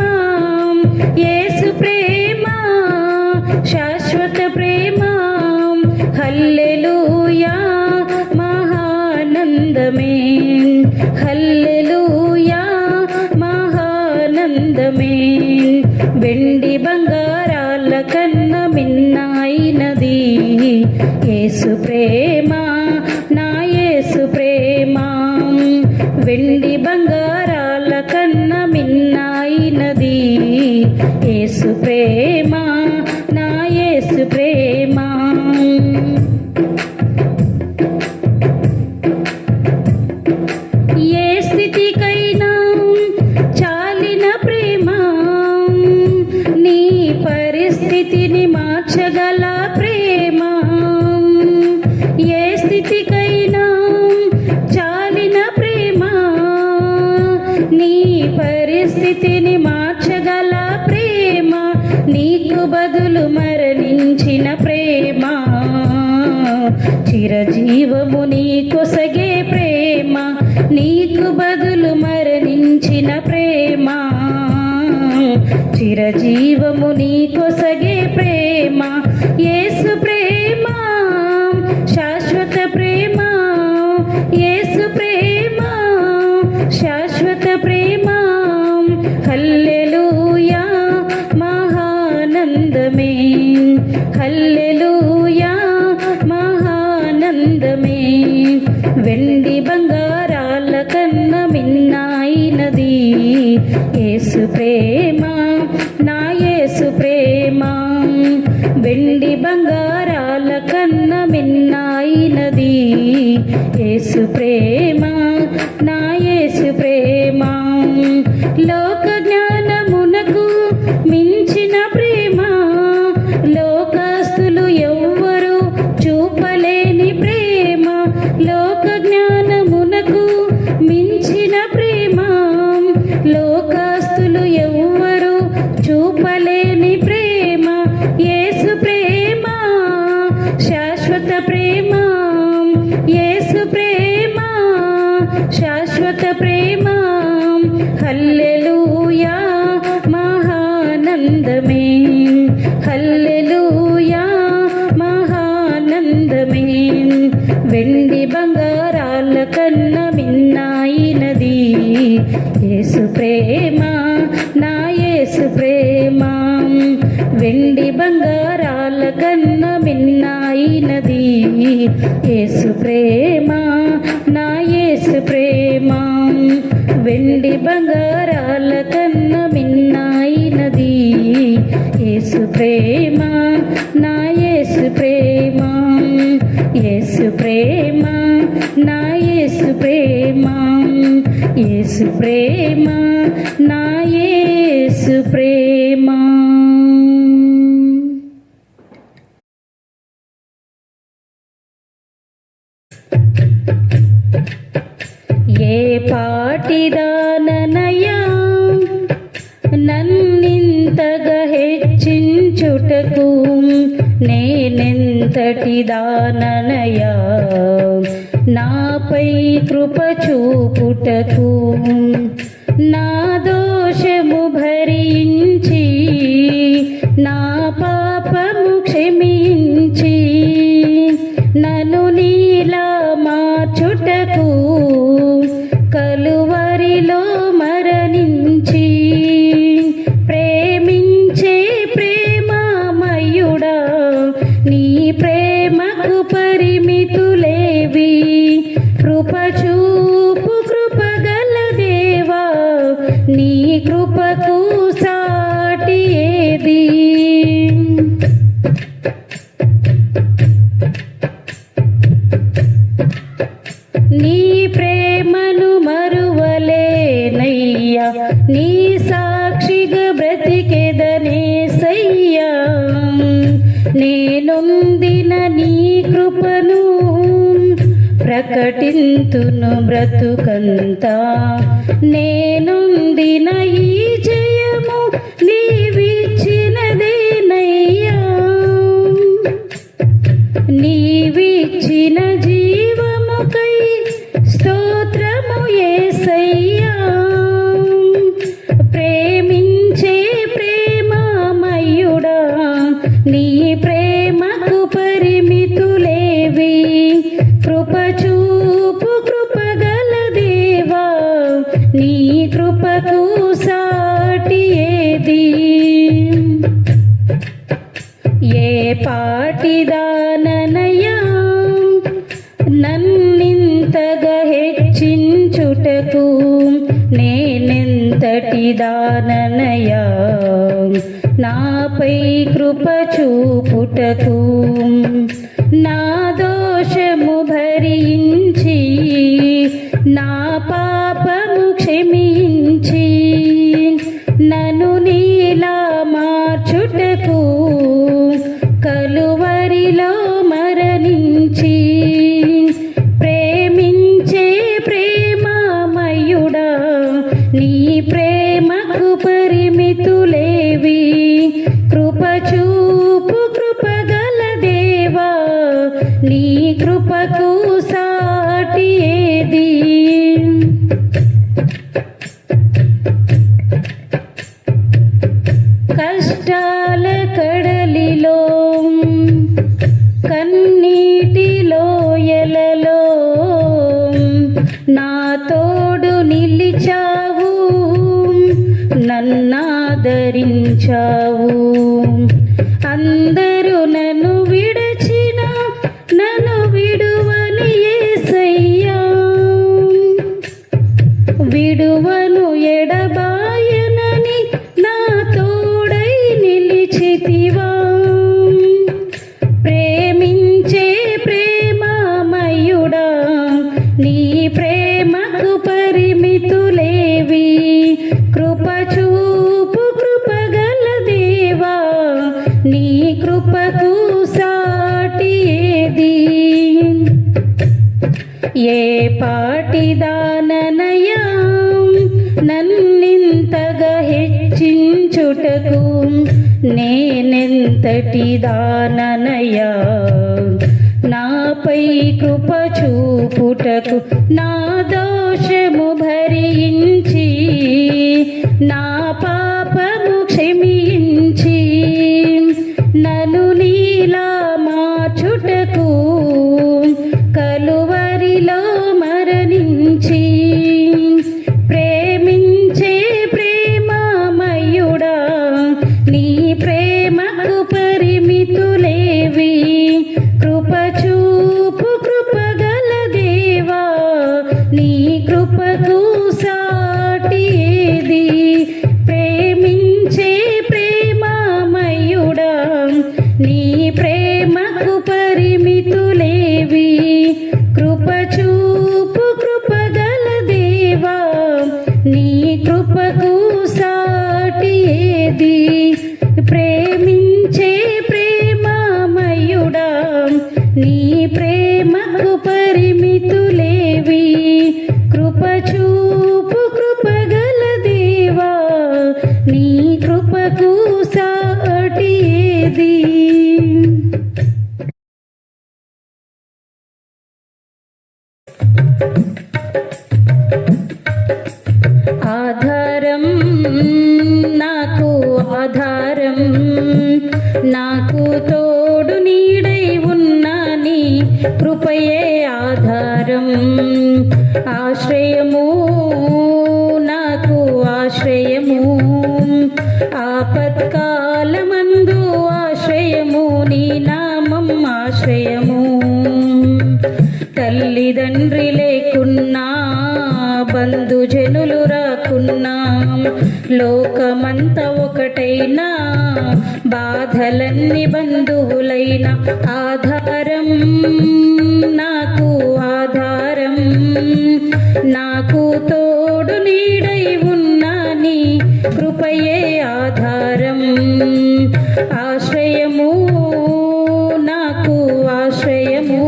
యేసు ప్రేమ శాశ్వత ప్రేమ హల్లెలూయా మహానందమే హల్లెలూయా మహానందమే వెండి బంగారాల కన్న మిన్నైనది యేసు ప్రేమ నా యేసు ప్రేమ వెండి బంగారాల కన్న మిన్నైనది యేసు ప్రేమ నా యేసు ప్రేమ ఏ స్థితికైనా చాలిన ప్రేమ నీ పరిస్థితిని మార్చగల ప్రేమ ఏ స్థితికైనా చాలిన ప్రేమ నీ పరిస్థితిని మార్చగల ప్రేమ నీకు బదులు మరణించిన ప్రేమ చిరజీవము నీ కొసగే ప్రేమ నీకు బదులు మరణించిన ప్రేమ చిరజీవము నీ కొసగే ప్రేమ యేసు ప్రేమ శాశ్వత ప్రేమ యేసు ప్రేమ శాశ్వత ప్రేమ హల్లెలూయా మహానందమే హల్లెలూయా మహానందమే వెండి బంగారాల కన్న మిన్నైనది యేసు ప్రేమ నా యేసు వెండి బంగారాల కన్న మిన్నైనది యేసు ప్రేమ, నా యేసు ప్రేమ. లోక జ్ఞానమునకు మించిన ప్రేమ, లోకస్తులు ఎవ్వరు చూపలేని ప్రేమ. లోక జ్ఞానమునకు మించిన ప్రేమ, లోకస్తులు ఎవ్వరు చూపలేని ప్రేమ. యేసు ప్రేమ శాశ్వత ప్రేమ, యేసు ప్రేమ శాశ్వత ప్రేమ. హల్లెలూయా మహానందమే, హల్లెలూయా మహానందమే. వెండి బంగారాల కన్న మిన్నైనది యేసు ప్రేమ, నా యేసు ప్రేమ. వెండి బంగారాల కన్న మిన్నైనది యేసు ప్రేమ, నా యేసు ప్రేమ. వెండి బంగారాల కన్న మిన్నైనది యేసు ప్రేమ, నా యేసు ప్రేమ. యేసు ప్రేమ, నా యేసు ప్రేమ, యేసు ప్రేమ, నా యేసు ప్రేమ. ఏ పాటిదాననయా నన్నింతగా హెచ్చించుటకు, నేనెంతటి దాననయా నాపై కృప చూపుటకు. నా దోషము భరించి, నా పాపము క్షమించి, నన్ను నీలా మార్చుటకు కలువరిలో మరణించి, ప్రేమించే ప్రేమమయుడా నీ ప్రేమకు పరిమితులేవి. కృప చూపు కృపగల దేవా, నీ కృపకు సాటి ఏది. నీ ప్రేమను మరువలేనయ్యా, నీ సాక్షిగా బ్రతికెదనేసయ్యా. నేనొందిన నీ కృపను ప్రకటింతును బ్రతుకంతా. నేనొందిన ఈ జయము నీవిచ్చినదేనయ్యా, నీవిచ్చిన జీవముకై స్తోత్రము యేసయ్యా. ప్రేమించే ప్రేమమయుడా నీ ప్రేమకు పరిమితులేవి. కృప చూపు కృపగల దేవా, నీ కృపకు సాటి ఏది. ఏ పాటిదాననయా నన్నింతగా హెచ్చించుటకు, నేనెంతటి దాననయా నాపై కృప చూపుటకు. నా దోషము భరించి, నా పాపము క్షమించి, నన్ను నీలా మార్చుటకు కలువరిలో మరణించి, ప్రేమించే ప్రేమమయుడా నీ ప్రేమకు పరిమితులేవి. కృప చూపు కృపగల దేవా, నీ కృపకు సాటి ఏది. కష్టాల కడలిలో, కన్నీటి లోయలలో నా తోడు నిలిచావు, నన్నాదరించావు. అందరూ నన్ను విడచిన, నన్ను విడువని యేసయ్యా. విడువను ఎడబాయనని నా తోడై నిలిచితివా. మార్చుటకు నేనెంతటి దాననయ్యా, నాపై కృప చూపుటకు నా దోషము భరించి నా పాపము క్షమించి నన్ను నీలా మార్చుటకు కలువరిలో మరణించి ప్రేమించే ప్రేమమయుడా, నీ ప్రేమకు పరిమితులేవి, కృప చూపు కృపగల దేవా, నీ కృపకు సాటి ఏది. ప్రేమించే ప్రేమమయుడా, నీ ప్రేమకు పరిమితులేవి, కృప చూపు కృపగల దేవా, నీ కృపకు సాటి ఏది. ప్రేమించే ప్రేమమయుడా, నీ ప్రేమకు పరిమితులేవి, కృప చూపు కృపగల దేవా, నీ కృపకు సాటి ఏది. ఆధారం నాకు ఆధారం, నాకు తోడు నీడై ఉన్నా నీ కృపయే ఆధారం. ఆశ్రయము నాకు ఆశ్రయము, ఆపత్కాలమందు ఆశ్రయము, నీ నామం ఆశ్రయము. తల్లిదండ్రి లేకున్నా బంధుజనులు రాకున్నా లోకమంతా ఒకటైనా బాధలన్నీ బంధువులైన ఆధారం నాకు ఆధారం, నాకు తోడు నీడై ఉన్నా నీ కృపయే ఆధారం. ఆశ్రయము నాకు ఆశ్రయము,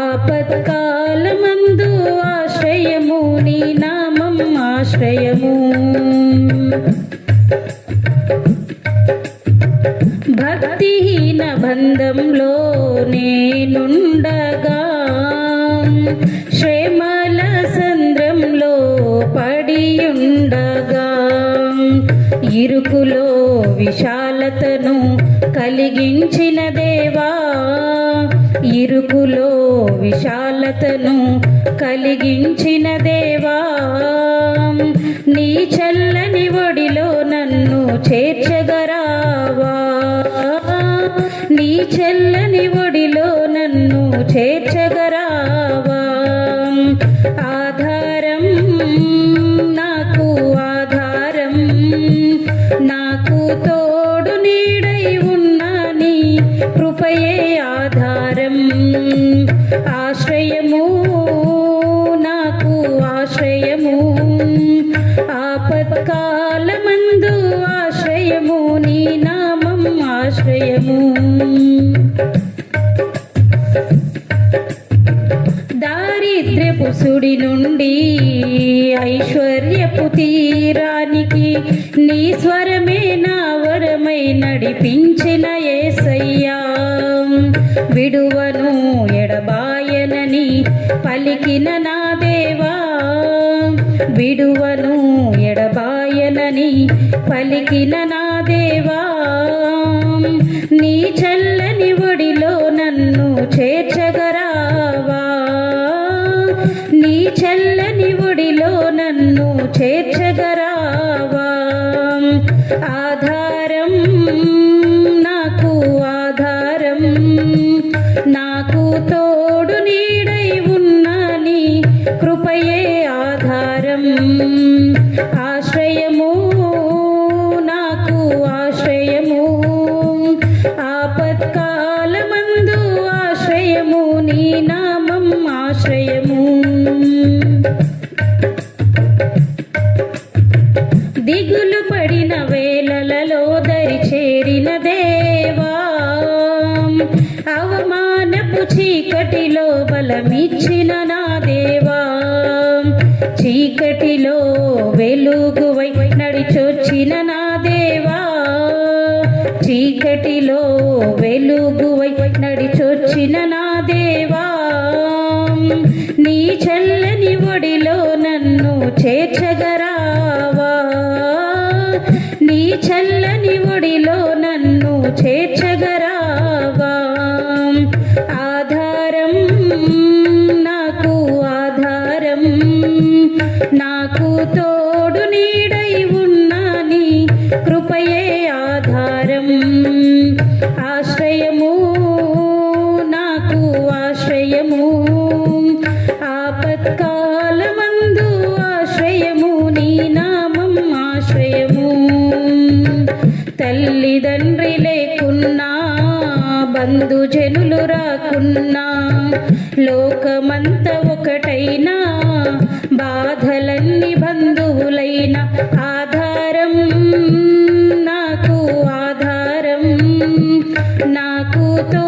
ఆపత్కాలమందు ఆశ్రయము, నీ నామం ఆశ్రయము. భక్తిహీన బంధంలో నేనుండగా శ్రమల సంద్రంలో పడియుండగా ఇరుకులో విశాలతను కలిగించిన దేవా, ఇరుకులో విశాలతను కలిగించిన దేవా, నీ చల్లని ఒడిలో నన్ను చేర్చగరావా, నీ చల్లని ఒడిలో నన్ను చేర్చగరావా. ఆధారం నాకు ఆధారం, నాకు తోడు నీడై ఉన్నా నీ కృపయే ఆధారం. ఆశ్రయము నాకు ఆశ్రయము, ఆపత్కాలమందు ఆశ్రయము, నీ నామం ఆశ్రయము. దారిద్ర్యపు సుడి నుండి ఐశ్వర్యపు తీరానికి నీ స్వరమే నా వరమై నడిపించిన యేసయ్యా. విడువను ఎడబాయనని పలికిన నా దేవా, విడువను ఎడబాయనని పలికిన నా దేవా, నీ చల్లని ఒడిలో నన్ను చేర్చగరావా, నీ చల్లని ఒడిలో నన్ను చేర్చగరావా. ఆధారం నాకు ఆధారం, నాకు తోడు నీడై ఉన్నా నీ కృపయే ఆధారం. ఆశ్రయము నాకు ఆశ్రయము, ఆపత్కాలమందు ఆశ్రయము, నీ నామం ఆశ్రయము. దిగులు పడిన వేళలలో దరి చేరిన దేవా, అవమానపు చీకటిలో బలమిచ్చిన నా దేవా, చీకటిలో వెలుగువై నడిచొచ్చిన నా చీకటిలో వెలుగువై నడిచొచ్చిన నా దేవా, నీ చల్లని ఒడిలో నన్ను చేర్చగరావా, నీ చల్లని ఒడిలో నన్ను చేర్చగరావా. ఆధారం నాకు ఆధారం, నాకు తోడు నీడై ఉన్నా నీ కృపయే ఆధారం. ఆశ్రయము నాకు ఆశ్రయము, ఆపత్కాలమందు ఆశ్రయము, నీ నామం ఆశ్రయము. తల్లిదండ్రి లేకున్నా, బంధుజనులు రాకున్నా, లోకమంత ఒకటైనా, బాధలన్నీ బంధువులైన ఆధారం నాకు ఆధారం, నాకు తో